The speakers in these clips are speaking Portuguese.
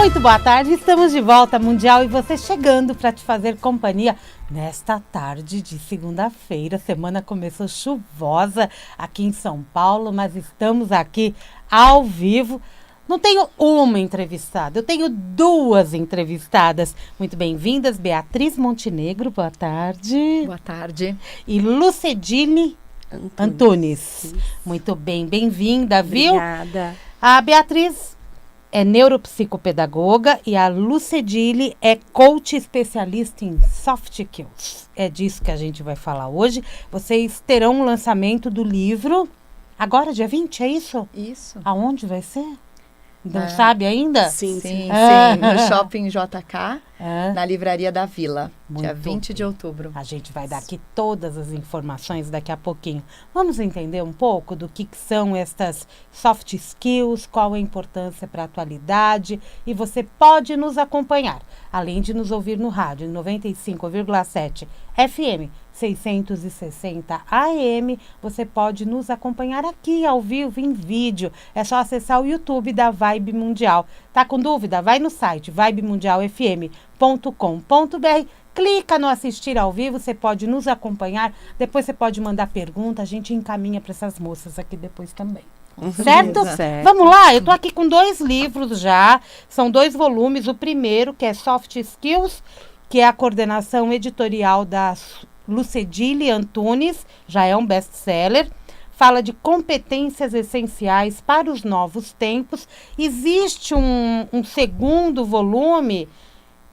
Muito boa tarde, estamos de volta Mundial e você chegando para te fazer companhia nesta tarde de segunda-feira. Semana começou chuvosa aqui em São Paulo, mas estamos aqui ao vivo. Não tenho uma entrevistada, eu tenho duas entrevistadas. Muito bem-vindas, Beatriz Montenegro, boa tarde. Boa tarde. E Lucedile Antunes. Muito bem-vinda, viu? Obrigada. A Beatriz é neuropsicopedagoga e a Lucedile é coach especialista em soft skills. É disso que a gente vai falar hoje. Vocês terão um lançamento do livro agora, dia 20, é isso? Isso. Aonde vai ser? Não sabe ainda? Sim, no Shopping JK, na Livraria da Vila, Muito dia 20 bem. de outubro. A gente vai dar aqui todas as informações daqui a pouquinho. Vamos entender um pouco do que são estas soft skills, qual a importância para a atualidade, e você pode nos acompanhar, além de nos ouvir no rádio, em 95,7 FM, 660 AM, você pode nos acompanhar aqui ao vivo, em vídeo. É só acessar o YouTube da Vibe Mundial. Tá com dúvida? Vai no site vibemundialfm.com.br, clica no assistir ao vivo, você pode nos acompanhar, depois você pode mandar pergunta, a gente encaminha para essas moças aqui depois também. Certo? Certo? Vamos lá, eu tô aqui com 2 livros já, são 2 volumes. O primeiro, que é Soft Skills, que é a coordenação editorial da Lucedile Antunes, já é um best-seller, fala de competências essenciais para os novos tempos. Existe um segundo volume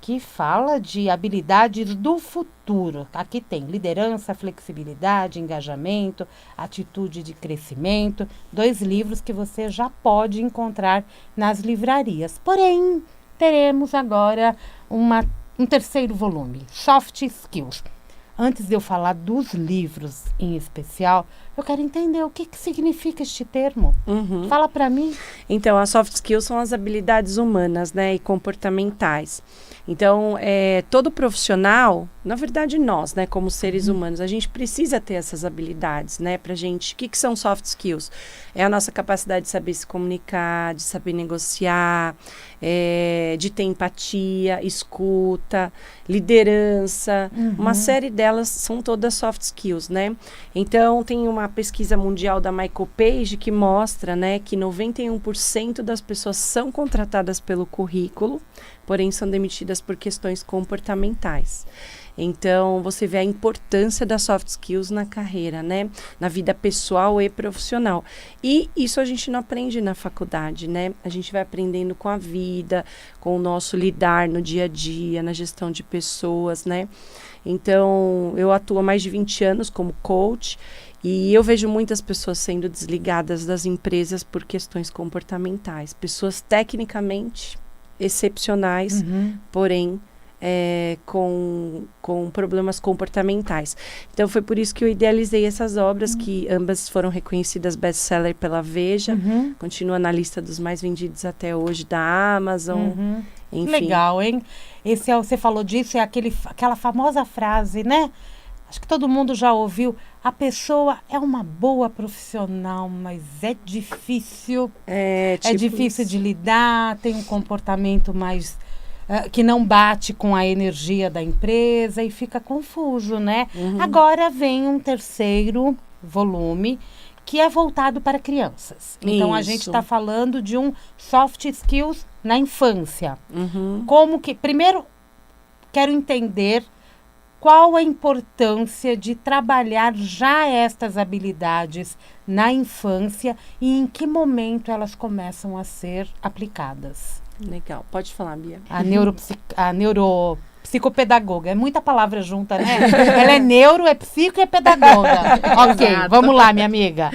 que fala de habilidades do futuro. Aqui tem liderança, flexibilidade, engajamento, atitude de crescimento. 2 livros que você já pode encontrar nas livrarias. Porém, teremos agora um terceiro volume, Soft Skills. Antes de eu falar dos livros em especial, eu quero entender o que significa este termo. Fala para mim. Então, as soft skills são as habilidades humanas, né, e comportamentais. Então, todo profissional, na verdade nós, né, como seres humanos, a gente precisa ter essas habilidades, né, pra gente. O que são soft skills? É a nossa capacidade de saber se comunicar, de saber negociar, de ter empatia, escuta, liderança. Uma série delas são todas soft skills, né? Então, tem uma pesquisa mundial da Michael Page que mostra, né, que 91% das pessoas são contratadas pelo currículo, porém são demitidas por questões comportamentais. Então, você vê a importância das soft skills na carreira, né? Na vida pessoal e profissional. E isso a gente não aprende na faculdade, né? A gente vai aprendendo com a vida, com o nosso lidar no dia a dia, na gestão de pessoas, né? Então, eu atuo há mais de 20 anos como coach e eu vejo muitas pessoas sendo desligadas das empresas por questões comportamentais. Pessoas tecnicamente excepcionais, porém com problemas comportamentais. Então, foi por isso que eu idealizei essas obras, que ambas foram reconhecidas best-seller pela Veja, continua na lista dos mais vendidos até hoje da Amazon, enfim. Legal, hein? Você falou disso, é aquela famosa frase, né? Acho que todo mundo já ouviu. A pessoa é uma boa profissional, mas é difícil. É difícil de lidar, tem um comportamento mais que não bate com a energia da empresa e fica confuso, né? Agora vem um terceiro volume que é voltado para crianças. Então, a gente está falando de um soft skills na infância. Primeiro, quero entender qual a importância de trabalhar já estas habilidades na infância e em que momento elas começam a ser aplicadas. Legal, pode falar, Bia. A neuropsicopedagoga, é muita palavra junta, né? Ela é neuro, é psico e é pedagoga. Ok, vamos lá, minha amiga.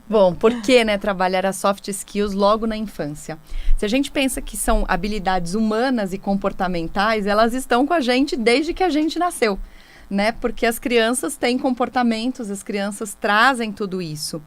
Bom, por que, né, trabalhar as soft skills logo na infância? Se a gente pensa que são habilidades humanas e comportamentais, elas estão com a gente desde que a gente nasceu, né? Porque as crianças têm comportamentos, as crianças trazem tudo isso.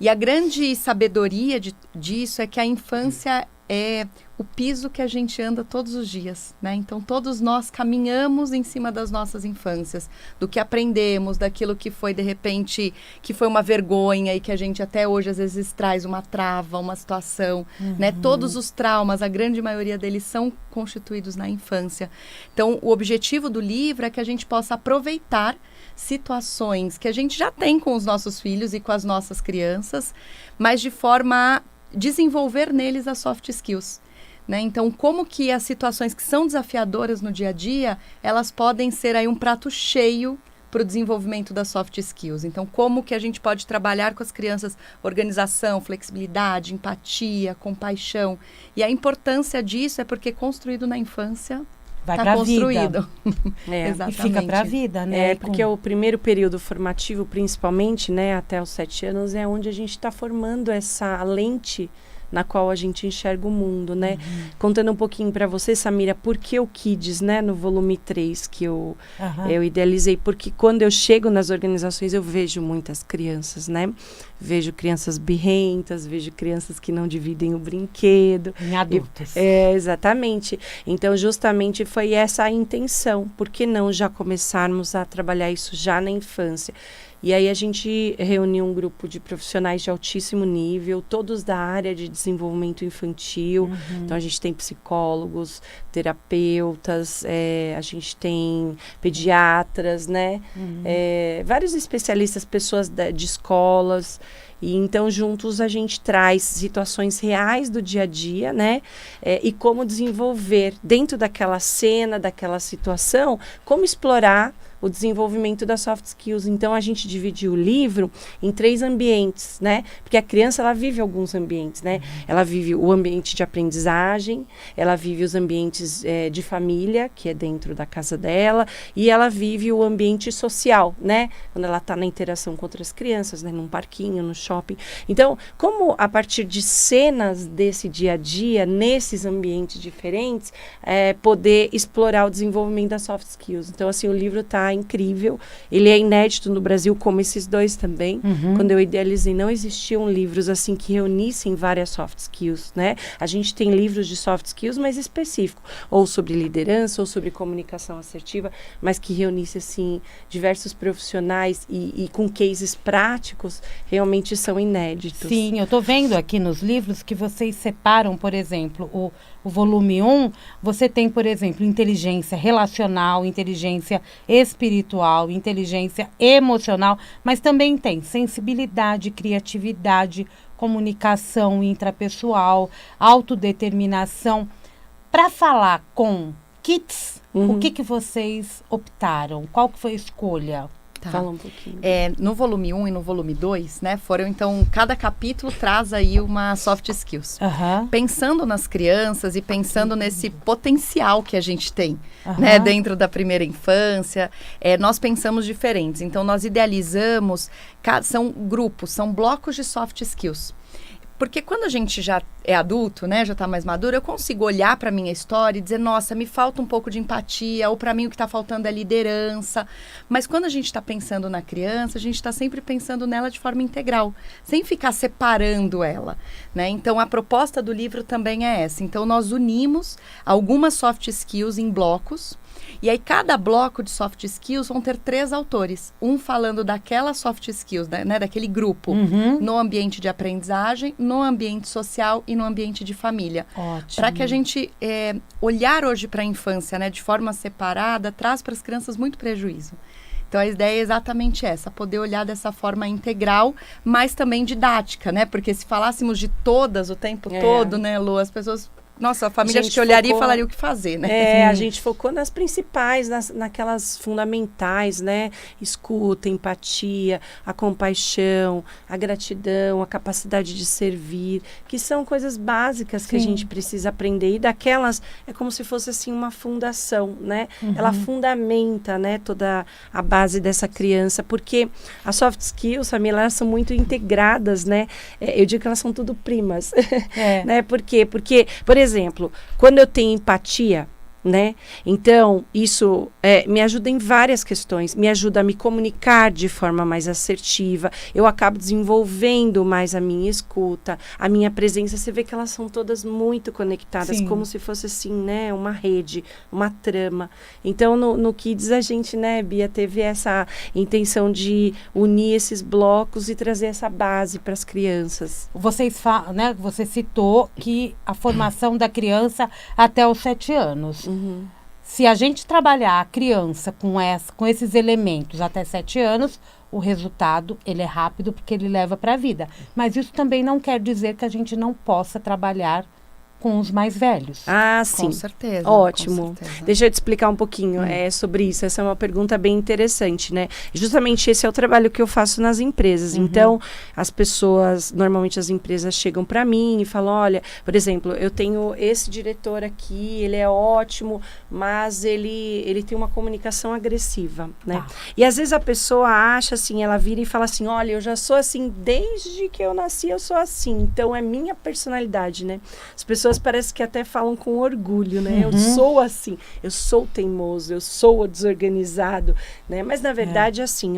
E a grande sabedoria disso é que a infância é o piso que a gente anda todos os dias, né? Então, todos nós caminhamos em cima das nossas infâncias, do que aprendemos, daquilo que foi, de repente, que foi uma vergonha e que a gente até hoje, às vezes, traz uma trava, uma situação, né? Todos os traumas, a grande maioria deles são constituídos na infância. Então, o objetivo do livro é que a gente possa aproveitar situações que a gente já tem com os nossos filhos e com as nossas crianças, mas de forma a desenvolver neles as soft skills. Né? Então, como que as situações que são desafiadoras no dia a dia, elas podem ser aí um prato cheio para o desenvolvimento das soft skills. Então, como que a gente pode trabalhar com as crianças organização, flexibilidade, empatia, compaixão. E a importância disso é porque construído na infância vai está pra construído. É. E fica para a vida, né? É, porque o primeiro período formativo, principalmente, né, até os 7 anos, é onde a gente está formando essa lente na qual a gente enxerga o mundo, né? Contando um pouquinho para você, Samira, por que o Kids, né, no volume 3 que eu idealizei? Porque quando eu chego nas organizações, eu vejo muitas crianças, né? Vejo crianças birrentas, vejo crianças que não dividem o brinquedo. Em adultos. Exatamente. Então, justamente foi essa a intenção. Por que não já começarmos a trabalhar isso já na infância? E aí a gente reuniu um grupo de profissionais de altíssimo nível, todos da área de desenvolvimento infantil. Então a gente tem psicólogos, terapeutas, a gente tem pediatras, né? Vários especialistas, pessoas de escolas. E então, juntos, a gente traz situações reais do dia a dia, né? E como desenvolver dentro daquela cena, daquela situação, como explorar o desenvolvimento das soft skills. Então, a gente dividiu o livro em 3 ambientes, né? Porque a criança, ela vive alguns ambientes, né? Ela vive o ambiente de aprendizagem, ela vive os ambientes de família, que é dentro da casa dela, e ela vive o ambiente social, né? Quando ela está na interação com outras crianças, né? Num parquinho, no shopping. Então, como a partir de cenas desse dia a dia, nesses ambientes diferentes, poder explorar o desenvolvimento das soft skills. Então, assim, o livro está incrível. Ele é inédito no Brasil, como esses 2 também. Quando eu idealizei, não existiam livros assim que reunissem várias soft skills, né? A gente tem livros de soft skills mais específicos, ou sobre liderança, ou sobre comunicação assertiva, mas que reunisse, assim, diversos profissionais e com cases práticos, realmente são inéditos. Sim, eu estou vendo aqui nos livros que vocês separam, por exemplo, o volume 1, você tem, por exemplo, inteligência relacional, inteligência espiritual, inteligência emocional, mas também tem sensibilidade, criatividade, comunicação intrapessoal, autodeterminação. Para falar com kids, o que vocês optaram? Qual que foi a escolha? Tá. Fala um pouquinho. No volume 1 e no volume 2, né, foram, então, cada capítulo traz aí uma soft skills. Pensando nas crianças e pensando nesse potencial que a gente tem, né, dentro da primeira infância, nós pensamos diferentes. Então, nós idealizamos, são grupos, são blocos de soft skills. Porque quando a gente já é adulto, né, já está mais maduro, eu consigo olhar para a minha história e dizer, nossa, me falta um pouco de empatia, ou para mim o que está faltando é liderança. Mas quando a gente está pensando na criança, a gente está sempre pensando nela de forma integral, sem ficar separando ela, né? Então, a proposta do livro também é essa. Então, nós unimos algumas soft skills em blocos, e aí, cada bloco de soft skills vão ter 3 autores. Um falando daquela soft skills, né, daquele grupo, no ambiente de aprendizagem, no ambiente social e no ambiente de família. Para que a gente olhar hoje para a infância, né, de forma separada, traz para as crianças muito prejuízo. Então, a ideia é exatamente essa, poder olhar dessa forma integral, mas também didática, né? Porque se falássemos de todas o tempo todo, né, Lu, as pessoas... Nossa, a família acho que olharia e falaria o que fazer, né? A gente focou nas principais, naquelas fundamentais, né? Escuta, empatia, a compaixão, a gratidão, a capacidade de servir, que são coisas básicas que a gente precisa aprender. E daquelas, é como se fosse, assim, uma fundação, né? Ela fundamenta, né, toda a base dessa criança, porque as soft skills, família, elas são muito integradas, né? Eu digo que elas são tudo primas, né? Por quê? Porque, por exemplo, quando eu tenho empatia, né? Então, isso me ajuda em várias questões. Me ajuda a me comunicar de forma mais assertiva. Eu acabo desenvolvendo mais a minha escuta, a minha presença. Você vê que elas são todas muito conectadas, Sim. como se fosse assim, né? Uma rede, uma trama. Então, no Kids, a gente, né, Bia, teve essa intenção de unir esses blocos e trazer essa base para as crianças. Né, você citou que a formação da criança até os 7 anos. Se a gente trabalhar a criança com esses elementos até 7 anos, o resultado ele é rápido porque ele leva para a vida. Mas isso também não quer dizer que a gente não possa trabalhar com os mais velhos. Ah, sim. Com certeza. Ótimo. Com certeza. Deixa eu te explicar um pouquinho sobre isso. Essa é uma pergunta bem interessante, né? Justamente esse é o trabalho que eu faço nas empresas. Então, as pessoas, normalmente as empresas chegam para mim e falam, olha, por exemplo, eu tenho esse diretor aqui, ele é ótimo, mas ele tem uma comunicação agressiva, né? Tá. E às vezes a pessoa acha assim, ela vira e fala assim, olha, eu já sou assim, desde que eu nasci eu sou assim, então é minha personalidade, né? As pessoas parece que até falam com orgulho, né? Eu sou assim, eu sou teimoso, eu sou desorganizado, né? Mas na verdade assim,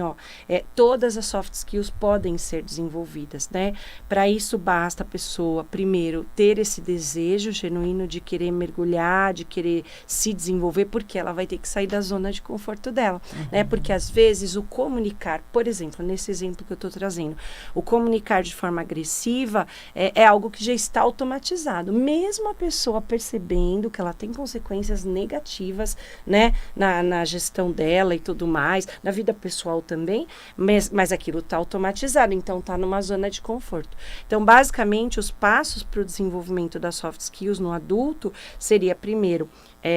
todas as soft skills podem ser desenvolvidas, né? Para isso basta a pessoa primeiro ter esse desejo genuíno de querer mergulhar, de querer se desenvolver, porque ela vai ter que sair da zona de conforto dela, né? Porque às vezes o comunicar, por exemplo, nesse exemplo que eu estou trazendo, o comunicar de forma agressiva é algo que já está automatizado, mesmo a pessoa percebendo que ela tem consequências negativas, né, na gestão dela e tudo mais, na vida pessoal também, mas aquilo está automatizado, então está numa zona de conforto. Então, basicamente, os passos para o desenvolvimento das soft skills no adulto seria, primeiro,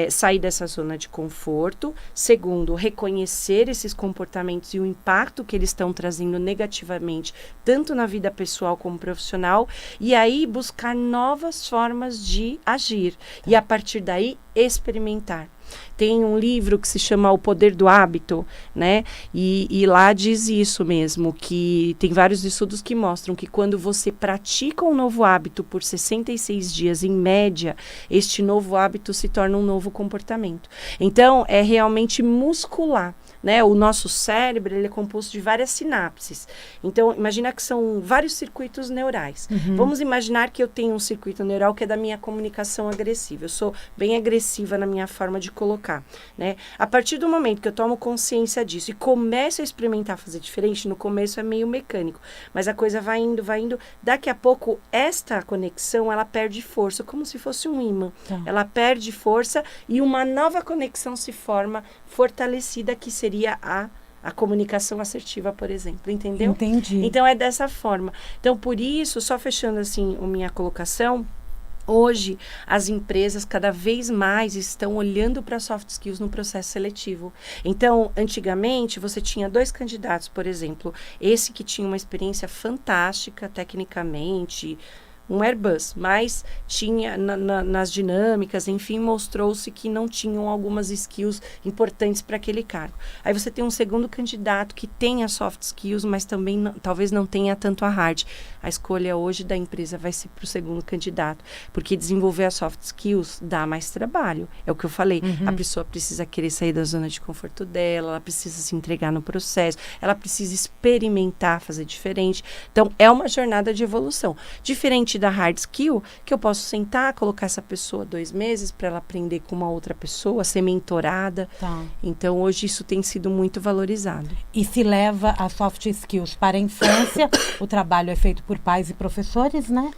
sair dessa zona de conforto. Segundo, reconhecer esses comportamentos e o impacto que eles estão trazendo negativamente, tanto na vida pessoal como profissional. E aí, buscar novas formas de agir. E, a partir daí, experimentar. Tem um livro que se chama O Poder do Hábito, né? E lá diz isso mesmo, que tem vários estudos que mostram que quando você pratica um novo hábito por 66 dias, em média, este novo hábito se torna um novo comportamento. Então, é realmente muscular, né? O nosso cérebro, ele é composto de várias sinapses. Então, imagina que são vários circuitos neurais. Vamos imaginar que eu tenho um circuito neural que é da minha comunicação agressiva. Eu sou bem agressiva na minha forma de colocar, né? A partir do momento que eu tomo consciência disso e começo a experimentar fazer diferente, no começo é meio mecânico, mas a coisa vai indo, daqui a pouco esta conexão, ela perde força, como se fosse um ímã. Tá. Ela perde força e uma nova conexão se forma, fortalecida, que seria a comunicação assertiva, por exemplo, entendeu? Entendi. Então, é dessa forma. Então, por isso, só fechando assim a minha colocação, hoje, as empresas cada vez mais estão olhando para soft skills no processo seletivo. Então, antigamente, você tinha 2 candidatos, por exemplo, esse que tinha uma experiência fantástica tecnicamente, um Airbus, mas tinha nas dinâmicas, enfim, mostrou-se que não tinham algumas skills importantes para aquele cargo. Aí você tem um segundo candidato que tem as soft skills, mas também talvez não tenha tanto a hard. A escolha hoje da empresa vai ser para o segundo candidato, porque desenvolver as soft skills dá mais trabalho. É o que eu falei, a pessoa precisa querer sair da zona de conforto dela, ela precisa se entregar no processo, ela precisa experimentar, fazer diferente. Então, é uma jornada de evolução. Diferente da hard skill, que eu posso sentar, colocar essa pessoa 2 meses para ela aprender com uma outra pessoa, ser mentorada. Tá. Então, hoje isso tem sido muito valorizado. E se leva as soft skills para a infância, o trabalho é feito por pais e professores, né?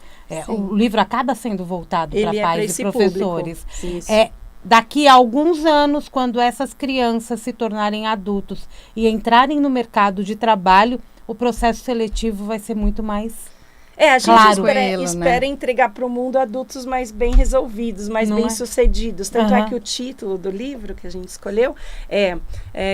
O livro acaba sendo voltado para pais e professores. Daqui a alguns anos, quando essas crianças se tornarem adultos e entrarem no mercado de trabalho, o processo seletivo vai ser muito mais... A gente Claro. espera entregar para o mundo adultos mais bem resolvidos, mais bem-sucedidos. Tanto é que o título do livro que a gente escolheu é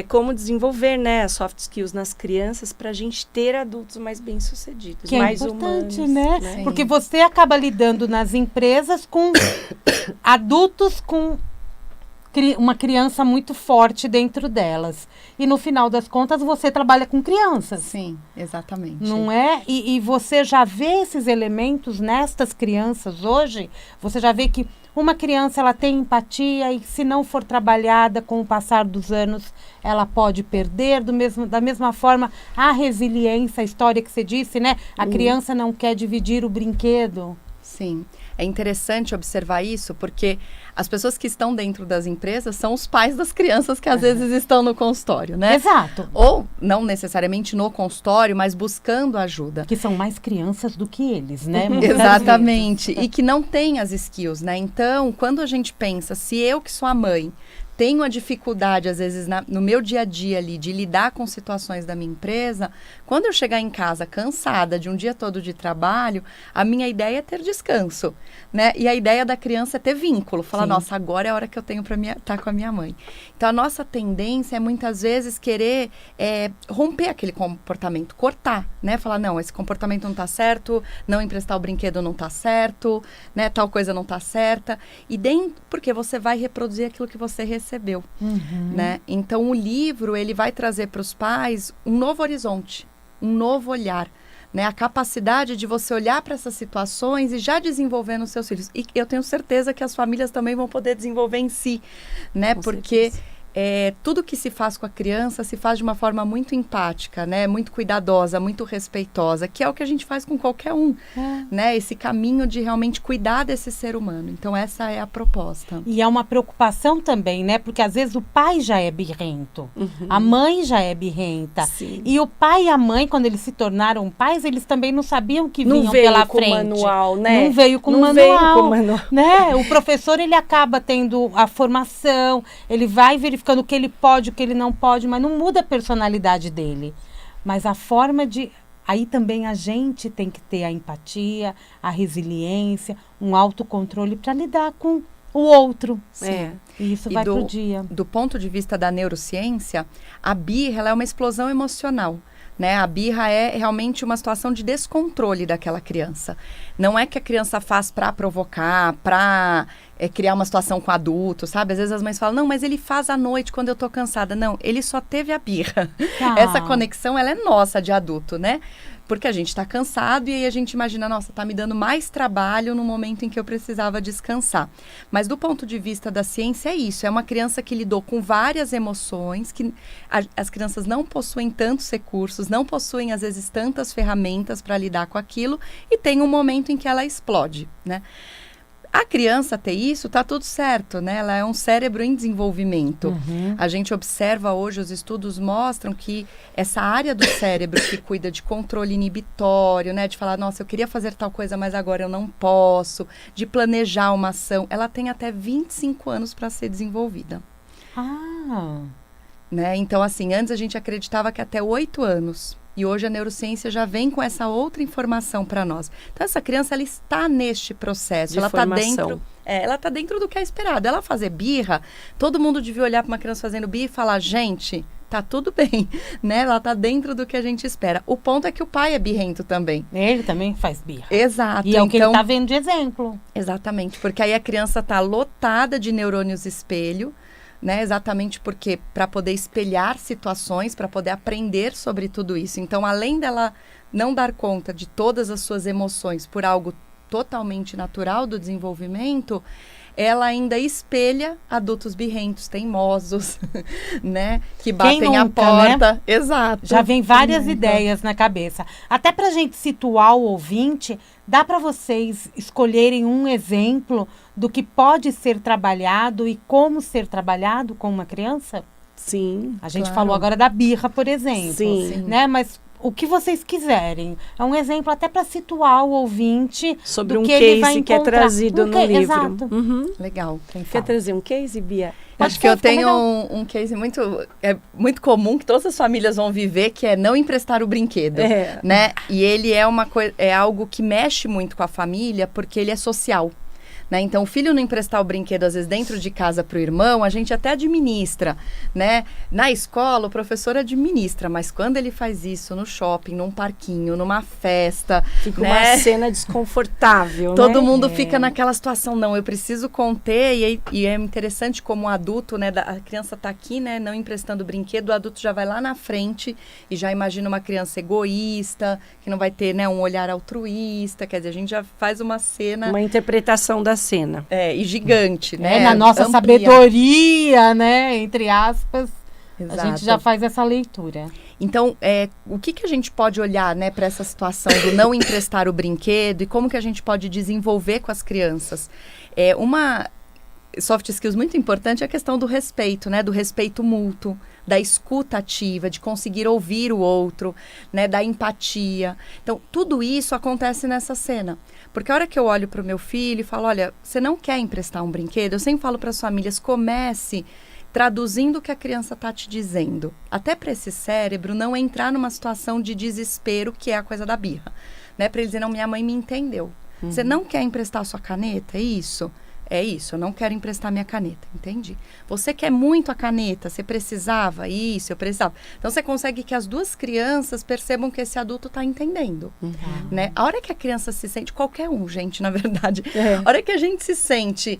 como desenvolver, né, as soft skills nas crianças para a gente ter adultos mais bem-sucedidos, Que mais é importante, humanos. né? Porque você acaba lidando nas empresas com adultos com uma criança muito forte dentro delas. E no final das contas, você trabalha com crianças. Sim, exatamente. Não é? E você já vê esses elementos nestas crianças hoje? Você já vê que uma criança ela tem empatia e se não for trabalhada com o passar dos anos, ela pode perder. Da mesma forma, a resiliência, a história que você disse, né? A criança não quer dividir o brinquedo. Sim, é interessante observar isso, porque as pessoas que estão dentro das empresas são os pais das crianças que às vezes estão no consultório, né? Exato. Ou não necessariamente no consultório, mas buscando ajuda. Que são mais crianças do que eles, né? Exatamente. E que não têm as skills, né? Então, quando a gente pensa, se eu que sou a mãe tenho a dificuldade, às vezes, no meu dia a dia ali, de lidar com situações da minha empresa, quando eu chegar em casa cansada de um dia todo de trabalho, a minha ideia é ter descanso, né? E a ideia da criança é ter vínculo, falar, Sim. nossa, agora é a hora que eu tenho para estar com a minha mãe. Então, a nossa tendência é, muitas vezes, querer romper aquele comportamento, cortar, né? Falar, não, esse comportamento não está certo, não emprestar o brinquedo não está certo, né? Tal coisa não está certa. E porque você vai reproduzir aquilo que você recebeu, né? Então, o livro, ele vai trazer para os pais um novo horizonte, um novo olhar, né? A capacidade de você olhar para essas situações e já desenvolver nos seus filhos. E eu tenho certeza que as famílias também vão poder desenvolver em si, né? Porque tudo que se faz com a criança se faz de uma forma muito empática, né? Muito cuidadosa, muito respeitosa, que é o que a gente faz com qualquer um, né? Esse caminho de realmente cuidar desse ser humano. Então, essa é a proposta. E é uma preocupação também, né? Porque às vezes o pai já é birrento, a mãe já é birrenta. Sim. E o pai e a mãe, quando eles se tornaram pais, eles também não sabiam que vinham Não veio pela com frente. manual, né? Não veio com Não manual. veio com manual. Né? O professor, ele acaba tendo a formação, ele vai verificando o que ele pode, o que ele não pode, mas não muda a personalidade dele. Mas a forma de... Aí também a gente tem que ter a empatia, a resiliência, um autocontrole para lidar com o outro. É. E isso E vai pro dia. Do ponto de vista da neurociência, a birra ela é uma explosão emocional. Né? A birra é realmente uma situação de descontrole daquela criança. Não é que a criança faz para provocar, para criar uma situação com adulto, sabe? Às vezes as mães falam, não, mas ele faz à noite quando eu tô cansada. Não, ele só teve a birra. Tá. Essa conexão, ela é nossa de adulto, né? Porque a gente está cansado e aí a gente imagina, nossa, tá me dando mais trabalho no momento em que eu precisava descansar. Mas do ponto de vista da ciência é isso, é uma criança que lidou com várias emoções, que as crianças não possuem tantos recursos, não possuem às vezes tantas ferramentas para lidar com aquilo e tem um momento em que ela explode, né? A criança ter isso, tá tudo certo, né? Ela é um cérebro em desenvolvimento. A gente observa hoje, os estudos mostram que essa área do cérebro que cuida de controle inibitório, né? De falar, nossa, eu queria fazer tal coisa, mas agora eu não posso. De planejar uma ação. Ela tem até 25 anos para ser desenvolvida. Né? Então, assim, antes a gente acreditava que até 8 anos. E hoje a neurociência já vem com essa outra informação para nós. Então, essa criança, ela está neste processo. De ela está formação. dentro... ela está dentro do que é esperado. Ela fazer birra, todo mundo devia olhar para uma criança fazendo birra e falar, gente, tá tudo bem, né? Ela está dentro do que a gente espera. O ponto é que o pai é birrento também. Ele também faz birra. Exato. E é o que ele então, tá vendo de exemplo. Exatamente, porque aí a criança está lotada de neurônios espelho, né? Exatamente porque para poder espelhar situações, para poder aprender sobre tudo isso. Então, além dela não dar conta de todas as suas emoções por algo totalmente natural do desenvolvimento, ela ainda espelha adultos birrentos, teimosos, né? Que batem a porta. Né? Exato. Já vem várias ideias na cabeça. Até para a gente situar o ouvinte, dá para vocês escolherem um exemplo do que pode ser trabalhado e como ser trabalhado com uma criança? Sim. A gente claro. falou agora da birra, por exemplo. Sim. Né? Mas o que vocês quiserem. É um exemplo até para situar o ouvinte sobre do um que ele vai case que é encontrar. trazido no livro. Exato. Legal. Quer trazer um case, Bia? Acho que eu tenho um case muito comum que todas as famílias vão viver, que é não emprestar o brinquedo, né? E ele é algo que mexe muito com a família, porque ele é social. né? Então, o filho não emprestar o brinquedo, às vezes, dentro de casa para o irmão, a gente até administra, né? Na escola, o professor administra, mas quando ele faz isso no shopping, num parquinho, numa festa... Fica né? uma cena desconfortável, Todo né? mundo fica naquela situação, não, eu preciso conter, e é interessante como o adulto, né? A criança tá aqui, né? Não emprestando o brinquedo, o adulto já vai lá na frente e já imagina uma criança egoísta, que não vai ter, né, um olhar altruísta, quer dizer, a gente já faz uma cena... Uma interpretação da cena. e gigante, né? Na nossa Amplia. sabedoria, né? Entre aspas, Exato. a gente já faz essa leitura. Então, o que a gente pode olhar, né, para essa situação do não emprestar o brinquedo e como que a gente pode desenvolver com as crianças? Uma soft skills muito importante é a questão do respeito, né? Do respeito mútuo, da escuta ativa, de conseguir ouvir o outro, né? Da empatia. Então, tudo isso acontece nessa cena. Porque a hora que eu olho para o meu filho e falo, olha, você não quer emprestar um brinquedo? Eu sempre falo para as famílias, comece traduzindo o que a criança está te dizendo. Até para esse cérebro não entrar numa situação de desespero, que é a coisa da birra. Né? Para ele dizer, não, minha mãe me entendeu. Você não quer emprestar a sua caneta? É isso? É isso, eu não quero emprestar minha caneta, entendi. Você quer muito a caneta, você precisava? Isso, eu precisava. Então, você consegue que as duas crianças percebam que esse adulto está entendendo, né? A hora que a criança se sente, qualquer um, gente, na verdade, a hora que a gente se sente,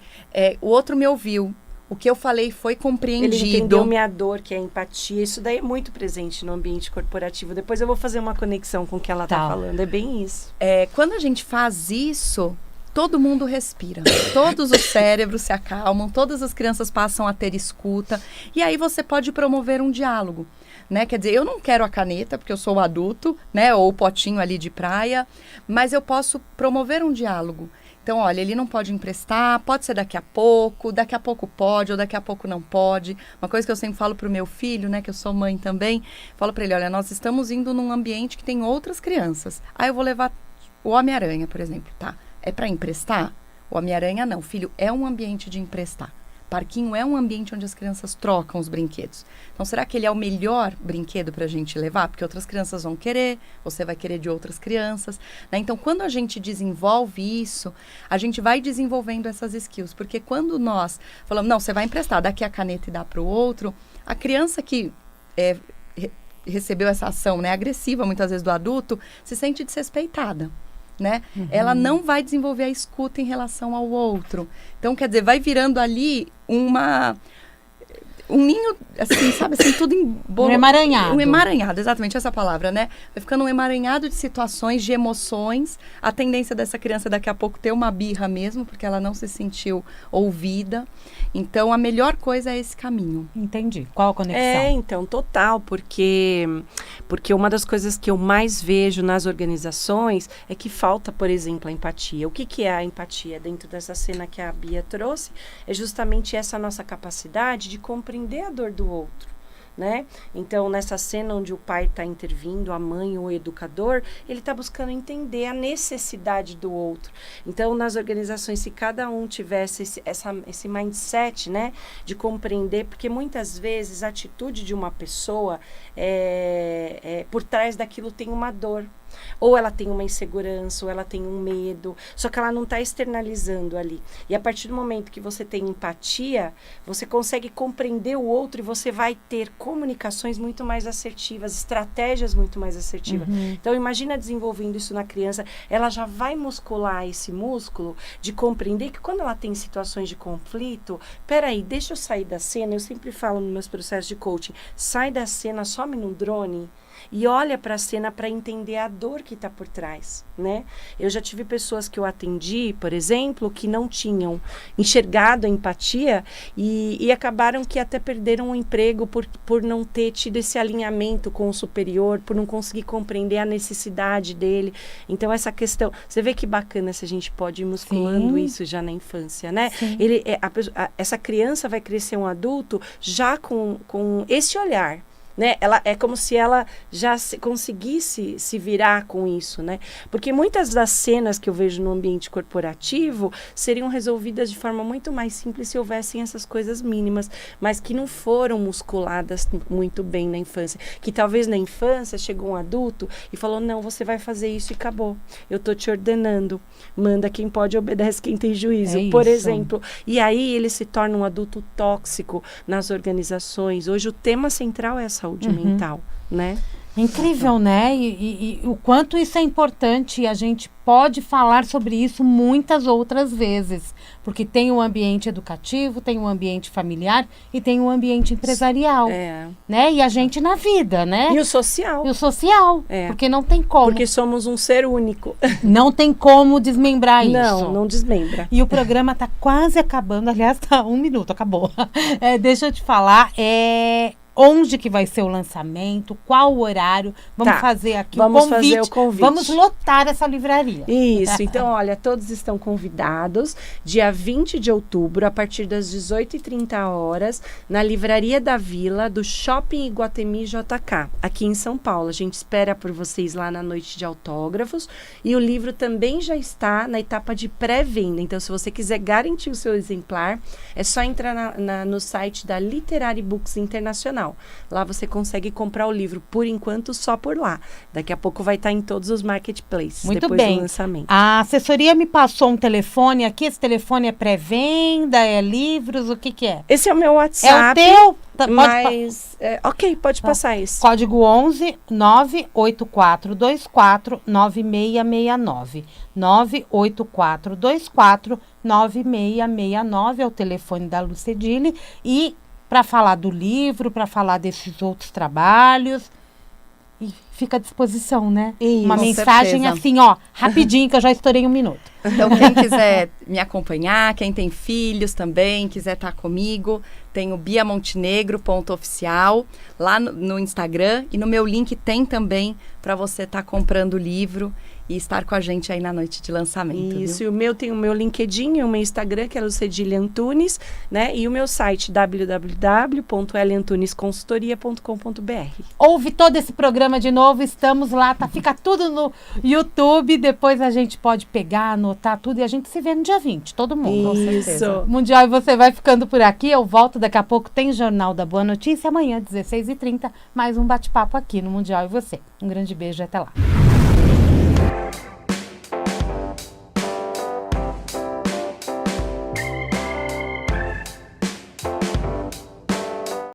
o outro me ouviu, o que eu falei foi compreendido. Ele entendeu minha dor, que é a empatia. Isso daí é muito presente no ambiente corporativo. Depois eu vou fazer uma conexão com o que ela está falando. É bem isso. Quando a gente faz isso... Todo mundo respira, todos os cérebros se acalmam, todas as crianças passam a ter escuta, e aí você pode promover um diálogo, né? Quer dizer, eu não quero a caneta, porque eu sou um adulto, né? Ou o potinho ali de praia, mas eu posso promover um diálogo. Então, olha, ele não pode emprestar, pode ser daqui a pouco pode, ou daqui a pouco não pode. Uma coisa que eu sempre falo para o meu filho, né? Que eu sou mãe também, falo para ele, olha, nós estamos indo num ambiente que tem outras crianças. Aí eu vou levar o Homem-Aranha, por exemplo, tá? É para emprestar? O Homem-Aranha não. Filho, é um ambiente de emprestar. Parquinho é um ambiente onde as crianças trocam os brinquedos. Então, será que ele é o melhor brinquedo para a gente levar? Porque outras crianças vão querer, você vai querer de outras crianças, né? Então, quando a gente desenvolve isso, a gente vai desenvolvendo essas skills. Porque quando nós falamos, não, você vai emprestar, dá aqui a caneta e dá para o outro, a criança que recebeu essa ação, né, agressiva, muitas vezes, do adulto, se sente desrespeitada. Né? Ela não vai desenvolver a escuta em relação ao outro. Então, quer dizer, vai virando ali um ninho, assim, sabe, assim, tudo em bolo. Um emaranhado. Um emaranhado, exatamente essa palavra, né? Vai ficando um emaranhado de situações, de emoções. A tendência dessa criança daqui a pouco ter uma birra mesmo, porque ela não se sentiu ouvida. Então, a melhor coisa é esse caminho. Entendi. Qual a conexão? Então, total, porque uma das coisas que eu mais vejo nas organizações é que falta, por exemplo, a empatia. O que é a empatia? Dentro dessa cena que a Bia trouxe, é justamente essa nossa capacidade de compreender a dor do outro, né? Então, nessa cena onde o pai está intervindo, a mãe ou o educador, ele está buscando entender a necessidade do outro. Então, nas organizações, se cada um tivesse esse mindset, né, de compreender, porque muitas vezes a atitude de uma pessoa, por trás daquilo tem uma dor. Ou ela tem uma insegurança, ou ela tem um medo, só que ela não está externalizando ali. E a partir do momento que você tem empatia, você consegue compreender o outro e você vai ter comunicações muito mais assertivas, estratégias muito mais assertivas. Então, imagina desenvolvendo isso na criança, ela já vai muscular esse músculo de compreender que quando ela tem situações de conflito, peraí, deixa eu sair da cena, eu sempre falo nos meus processos de coaching, sai da cena, some num drone, e olha para a cena para entender a dor que está por trás, né? Eu já tive pessoas que eu atendi, por exemplo, que não tinham enxergado a empatia e acabaram que até perderam o emprego por não ter tido esse alinhamento com o superior, por não conseguir compreender a necessidade dele. Então, essa questão... Você vê que bacana se a gente pode ir musculando isso já na infância, né? Essa criança vai crescer um adulto já com esse olhar. né? Ela é como se ela já conseguisse se virar com isso, né? Porque muitas das cenas que eu vejo no ambiente corporativo seriam resolvidas de forma muito mais simples se houvessem essas coisas mínimas, mas que não foram musculadas muito bem na infância. Que talvez na infância chegou um adulto e falou, não, você vai fazer isso e acabou. Eu tô te ordenando. Manda quem pode, obedece quem tem juízo, por exemplo. E aí ele se torna um adulto tóxico nas organizações. Hoje o tema central é a saúde mental, né? Incrível, né? E o quanto isso é importante, e a gente pode falar sobre isso muitas outras vezes, porque tem o ambiente educativo, tem o ambiente familiar e tem o ambiente empresarial, né? E a gente na vida, né? E o social. E o social, porque não tem como. Porque somos um ser único. Não tem como desmembrar isso. Não desmembra. E o programa está quase acabando, aliás, tá 1 minuto, acabou. Deixa eu te falar, onde que vai ser o lançamento, qual o horário, vamos fazer aqui fazer o convite. Vamos lotar essa livraria. Isso, então olha, todos estão convidados, dia 20 de outubro, a partir das 18h30, na Livraria da Vila, do Shopping Iguatemi JK, aqui em São Paulo. A gente espera por vocês lá na noite de autógrafos, e o livro também já está na etapa de pré-venda, então se você quiser garantir o seu exemplar, é só entrar no site da Literary Books Internacional. Lá você consegue comprar o livro, por enquanto, só por lá. Daqui a pouco vai estar em todos os marketplaces, depois do lançamento. A assessoria me passou um telefone aqui, esse telefone é pré-venda, é livros, o que que é? Esse é o meu WhatsApp. É o teu? Mas, ok, pode passar isso. Código 11 98424 9669. 98424 9669 é o telefone da Lucedile. E para falar do livro, para falar desses outros trabalhos, e fica à disposição, né? Isso, uma mensagem certeza. assim, ó, rapidinho, que eu já estourei 1 minuto. Então, quem quiser me acompanhar, quem tem filhos também, quiser estar comigo, tem o biamontenegro.oficial lá no Instagram, e no meu link tem também para você estar comprando o livro e estar com a gente aí na noite de lançamento. Isso, viu? e o meu tem o meu LinkedIn e o meu Instagram, que é Lucedile Antunes, né? E o meu site, www.lantunesconsultoria.com.br. Ouve todo esse programa de novo, estamos lá, fica tudo no YouTube, depois a gente pode pegar, anotar tudo, e a gente se vê no dia 20, todo mundo. Com certeza. Isso. Mundial, e você vai ficando por aqui, eu volto daqui a pouco, tem Jornal da Boa Notícia, amanhã, 16h30, mais um bate-papo aqui no Mundial e você. Um grande beijo, até lá.